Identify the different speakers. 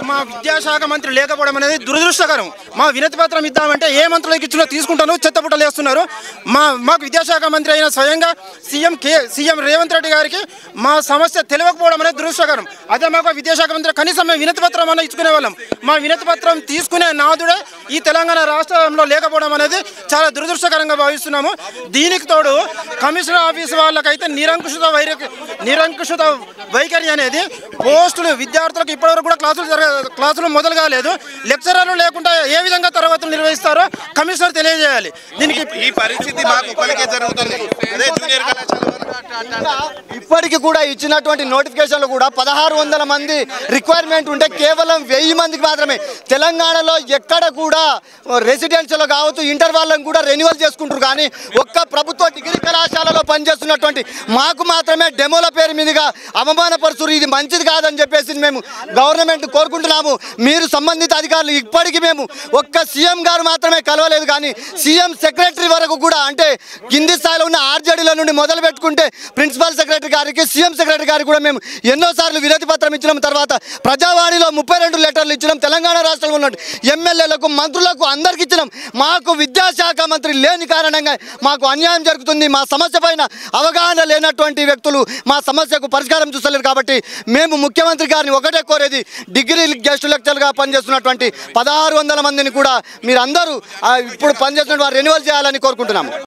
Speaker 1: మా విద్యాశాఖ మంత్రి లేకపోవడం అనేది దురదృష్టకరం. మా వినతి పత్రం ఇద్దామంటే ఏ మంత్రులకు ఇచ్చినా తీసుకుంటాను, చెత్తపుట్టలు వేస్తున్నారు. మాకు విద్యాశాఖ మంత్రి అయిన స్వయంగా సీఎం రేవంత్ రెడ్డి గారికి మా సమస్య తెలియకపోవడం అనేది దురదృష్టకరం. అదే మాకు విద్యాశాఖ మంత్రి కనీసం మేము వినతి పత్రం అన్న ఇచ్చుకునే వాళ్ళం. మా వినతి పత్రం తీసుకునే నాదుడే ఈ తెలంగాణ రాష్ట్రంలో లేకపోవడం అనేది చాలా దురదృష్టకరంగా భావిస్తున్నాము. దీనికి తోడు కమిషనర్ ఆఫీస్ వాళ్ళకైతే నిరంకుశత వైఖరి అనేది పోస్టులు విద్యార్థులకు ఇప్పటివరకు కూడా క్లాసులు మొదలు కాలేదు. లెక్చరర్లు లేకుండా ఏ విధంగా తరగతులు నిర్వహిస్తారో కమిషనర్ తెలియజేయాలి. దీనికి
Speaker 2: ఈ పరిస్థితి జరుగుతుంది.
Speaker 3: ఇప్పటికి కూడా ఇచ్చినటువంటి నోటిఫికేషన్లు కూడా 1600 మంది రిక్వైర్మెంట్ ఉంటే కేవలం 1000 మందికి మాత్రమే. తెలంగాణలో ఎక్కడ కూడా రెసిడెన్షియల్ కావచ్చు ఇంటర్ వాళ్ళని కూడా రెన్యువల్ చేసుకుంటారు. కానీ ఒక్క ప్రభుత్వ డిగ్రీ కళాశాలలో పనిచేస్తున్నటువంటి మాకు మాత్రమే డెమోల పేరు మీదుగా అవమానపరుచురు. ఇది మంచిది కాదని చెప్పేసి మేము గవర్నమెంట్ కోరుకుంటున్నాము. మీరు సంబంధిత అధికారులు ఇప్పటికీ మేము ఒక్క సీఎం గారు మాత్రమే కలవలేదు. కానీ సీఎం సెక్రటరీ వరకు కూడా అంటే కింది స్థాయిలో ఉన్న ఆర్జేడీల నుండి మొదలు పెట్టుకుంటే ప్రిన్సిపల్ సెక్రటరీ గారికి సీఎం సెక్రటరీ గారికి కూడా మేము ఎన్నోసార్లు వినతి పత్రం ఇచ్చినాం. తర్వాత ప్రజావాణిలో 32 లెటర్లు ఇచ్చినాం. తెలంగాణ రాష్ట్రంలో ఉన్న ఎమ్మెల్యేలకు మంత్రులకు అందరికి ఇచ్చినాం. మాకు విద్యాశాఖ మంత్రి లేని కారణంగా మాకు అన్యాయం జరుగుతుంది. మా సమస్య పైన అవగాహన లేనటువంటి వ్యక్తులు మా సమస్యకు పరిష్కారం చూస్తలేరు. కాబట్టి మేము ముఖ్యమంత్రి గారిని ఒకటే కోరేది డిగ్రీ గెస్ట్ లెక్చర్గా పనిచేస్తున్నటువంటి 1600 మందిని కూడా మీరందరూ ఇప్పుడు పనిచేస్తున్న వారు రెన్యువల్ చేయాలని కోరుకుంటున్నాము.